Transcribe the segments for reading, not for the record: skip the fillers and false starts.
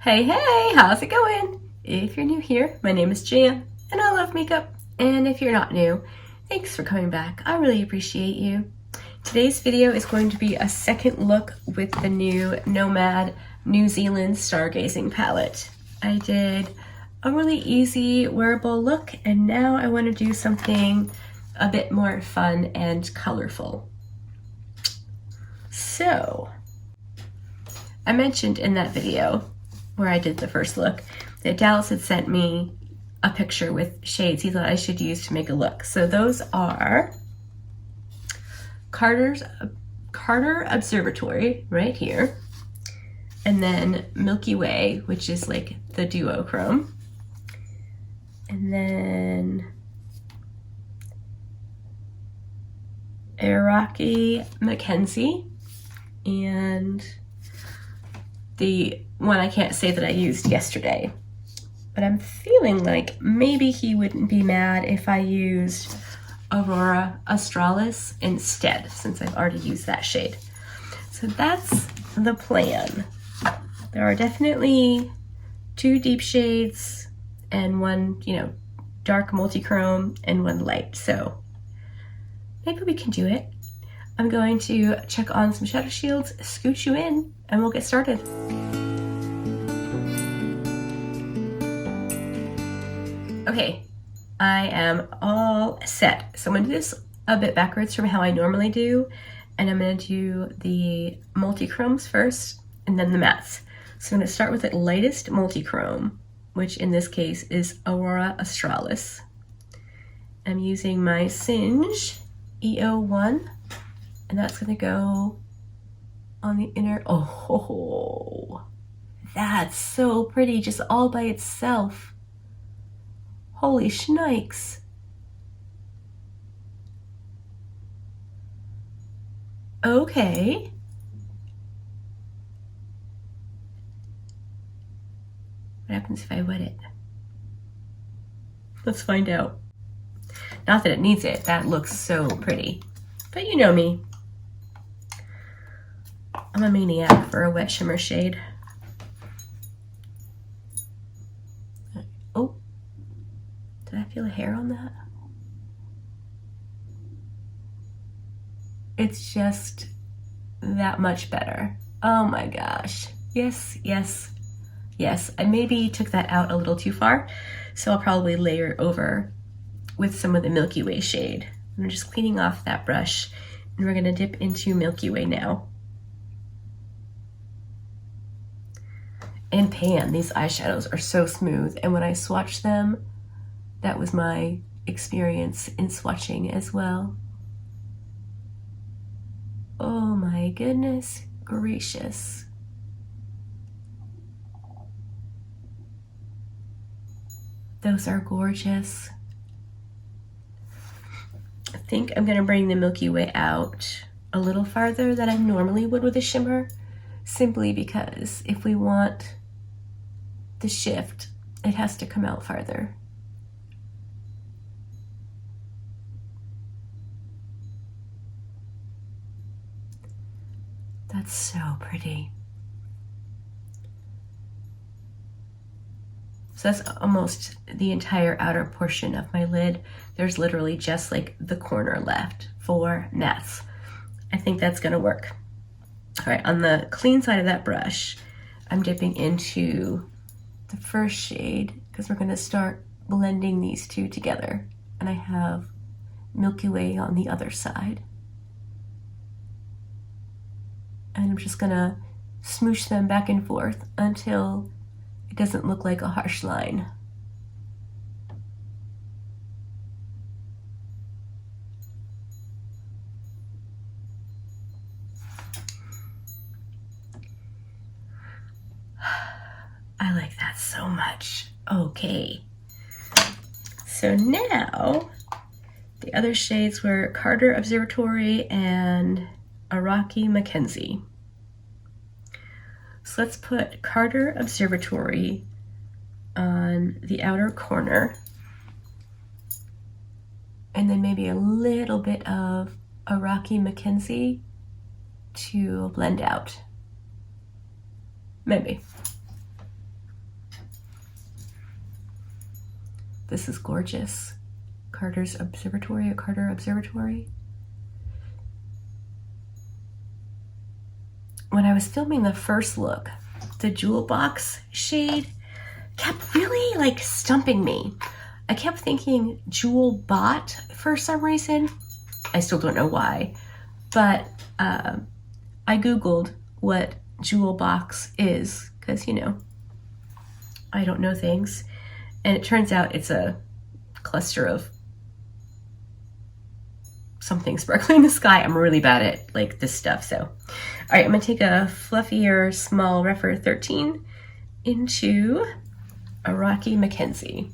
Hey, hey, how's it going? If you're new here, my name is Jam, and I love makeup. And if you're not new, thanks for coming back. I really appreciate you. Today's video is going to be a second look with the new Nomad New Zealand Stargazing palette. I did a really easy wearable look, and now I want to do something a bit more fun and colorful. So, I mentioned in that video where I did the first look that Dallas had sent me a picture with shades he thought I should use to make a look. So those are Carter Observatory right here, and then Milky Way, which is like the duochrome, and then Aoraki Mackenzie, and the one I can't say that I used yesterday, but I'm feeling like maybe he wouldn't be mad if I used Aurora Australis instead, since I've already used that shade. So that's the plan. There are definitely two deep shades and one, dark multi-chrome and one light. So maybe we can do it. I'm going to check on some shadow shields, scoot you in, and we'll get started. Okay, I am all set. So I'm gonna do this a bit backwards from how I normally do, and I'm gonna do the multi-chromes first and then the mattes. So I'm gonna start with the lightest multi-chrome, which in this case is Aurora Australis. I'm using my Singe EO1, and that's gonna go on the inner. Oh, that's so pretty, just all by itself. Holy shnikes. Okay. What happens if I wet it? Let's find out. Not that it needs it, that looks so pretty. But you know me. I'm a maniac for a wet shimmer shade. Oh, did I feel a hair on that? It's just that much better. Oh my gosh. Yes, yes, yes. I maybe took that out a little too far, so I'll probably layer over with some of the Milky Way shade. I'm just cleaning off that brush, and we're gonna dip into Milky Way now. And pan, these eyeshadows are so smooth, and when I swatch them, that was my experience in swatching as well. Oh my goodness gracious. Those are gorgeous. I think I'm gonna bring the Milky Way out a little farther than I normally would with a shimmer, simply because if we want the shift, it has to come out farther. That's so pretty. So that's almost the entire outer portion of my lid. There's literally just like the corner left for mattes. I think that's gonna work. All right, on the clean side of that brush, I'm dipping into the first shade because we're gonna start blending these two together. And I have Milky Way on the other side. And I'm just gonna smoosh them back and forth until it doesn't look like a harsh line. I like that so much. Okay. So now, the other shades were Carter Observatory and Aoraki Mackenzie. So let's put Carter Observatory on the outer corner, and then maybe a little bit of Aoraki Mackenzie to blend out. Maybe. This is gorgeous. Carter's Observatory or Carter Observatory. When I was filming the first look, the Jewel Box shade kept really like stumping me. I kept thinking Jewel Bot for some reason. I still don't know why, but I Googled what Jewel Box is because, you know, I don't know things. And it turns out it's a cluster of something sparkling in the sky. I'm really bad at like this stuff. So, all right, I'm gonna take a fluffier small Rephr 13 into a Rocky Mackenzie.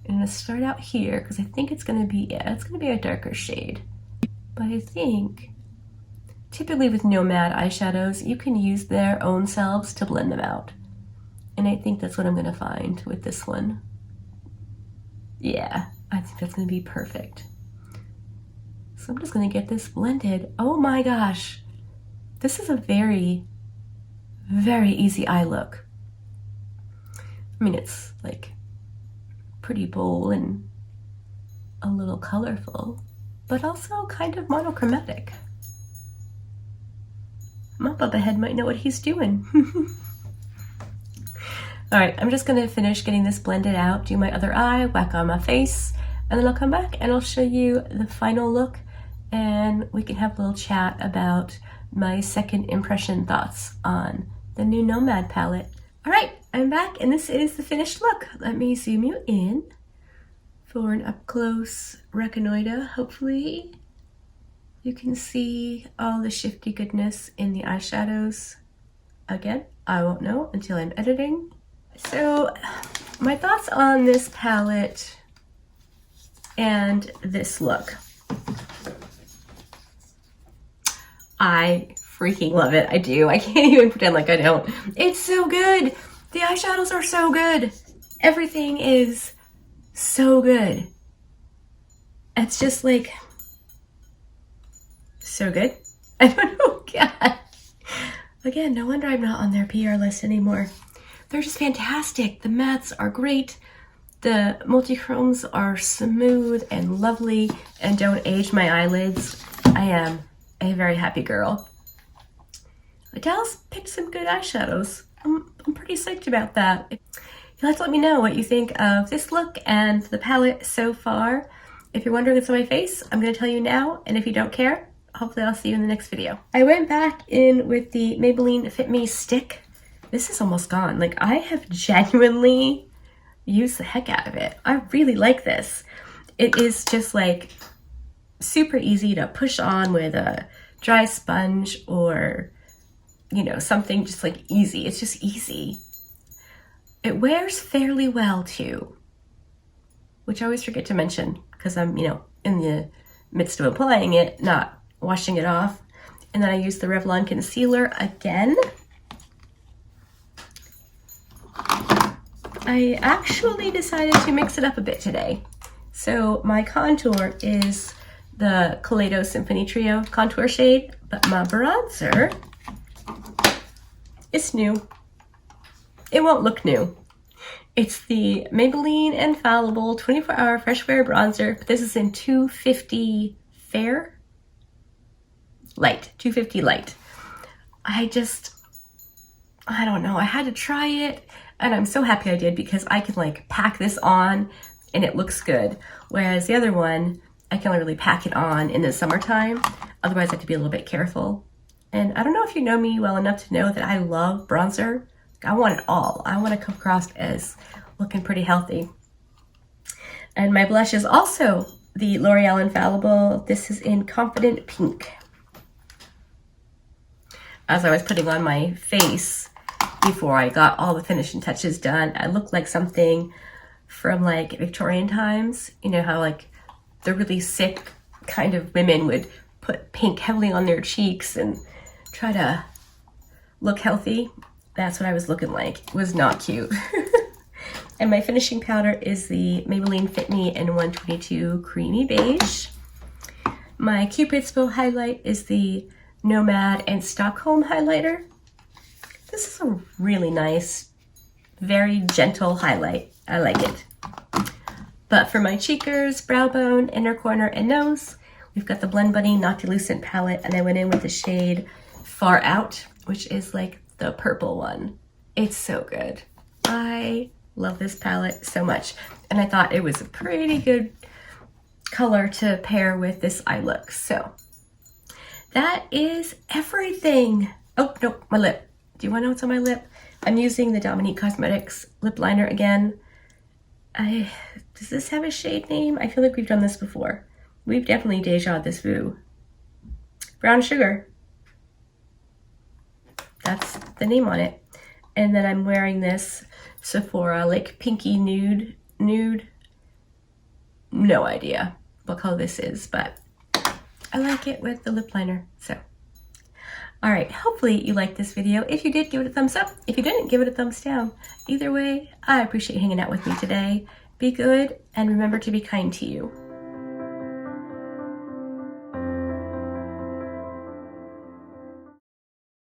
I'm gonna start out here because I think it's gonna be, it's gonna be a darker shade. But I think typically with Nomad eyeshadows, you can use their own selves to blend them out. And I think that's what I'm gonna find with this one. Yeah, I think that's gonna be perfect. So I'm just gonna get this blended. Oh my gosh. This is a very, very easy eye look. I mean, it's like pretty bold and a little colorful, but also kind of monochromatic. My Bubba Head might know what he's doing. All right, I'm just gonna finish getting this blended out, do my other eye, whack on my face, and then I'll come back and I'll show you the final look and we can have a little chat about my second impression thoughts on the new Nomad palette. All right, I'm back and this is the finished look. Let me zoom you in for an up close reconnoiter. Hopefully you can see all the shifty goodness in the eyeshadows. Again, I won't know until I'm editing. So my thoughts on this palette and this look. I freaking love it. I do. I can't even pretend like I don't. It's so good. The eyeshadows are so good. Everything is so good. It's just like so good. I don't know. God. Again, no wonder I'm not on their PR list anymore. They're just fantastic. The mattes are great. The multi-chromes are smooth and lovely and don't age my eyelids. I am a very happy girl. Dallas picked some good eyeshadows. I'm pretty psyched about that. You'll have to let me know what you think of this look and the palette so far. If you're wondering what's on my face, I'm going to tell you now, and if you don't care, hopefully I'll see you in the next video. I went back in with the Maybelline Fit Me stick. This is almost gone. Like, I have genuinely used the heck out of it. I really like this. It is just like super easy to push on with a dry sponge or, you know, something just like easy. It's just easy. It wears fairly well too, which I always forget to mention because I'm, you know, in the midst of applying it, not washing it off. And then I use the Revlon concealer again. I actually decided to mix it up a bit today. So my contour is the Kaleido Symphony Trio contour shade, but my bronzer is new. It won't look new. It's the Maybelline Infallible 24-Hour Fresh Wear Bronzer, but this is in 250 Fair? Light, 250 Light. I don't know, I had to try it, and I'm so happy I did because I can like pack this on and it looks good. Whereas the other one, I can only really pack it on in the summertime. Otherwise I have to be a little bit careful. And I don't know if you know me well enough to know that I love bronzer. I want it all. I want to come across as looking pretty healthy. And my blush is also the L'Oreal Infallible. This is in Confident Pink. As I was putting on my face before I got all the finishing touches done, I looked like something from like Victorian times. You know how like the really sick kind of women would put pink heavily on their cheeks and try to look healthy. That's what I was looking like. It was not cute. And my finishing powder is the Maybelline Fit Me in 122 Creamy Beige. My Cupid's Bow highlight is the Nomad and Stockholm highlighter. This is a really nice, very gentle highlight. I like it. But for my cheekers, brow bone, inner corner, and nose, we've got the Blend Bunny Noctilucent palette, and I went in with the shade Far Out, which is like the purple one. It's so good. I love this palette so much, and I thought it was a pretty good color to pair with this eye look. So that is everything. Oh, no, my lip. Do you want to know what's on my lip? I'm using the Dominique Cosmetics lip liner again. Does this have a shade name? I feel like we've done this before. We've definitely dejaed this Vu. Brown Sugar. That's the name on it. And then I'm wearing this Sephora like pinky nude. No idea what color this is, but I like it with the lip liner. So, all right, hopefully you liked this video. If you did, give it a thumbs up. If you didn't, give it a thumbs down. Either way, I appreciate hanging out with me today. Be good and remember to be kind to you.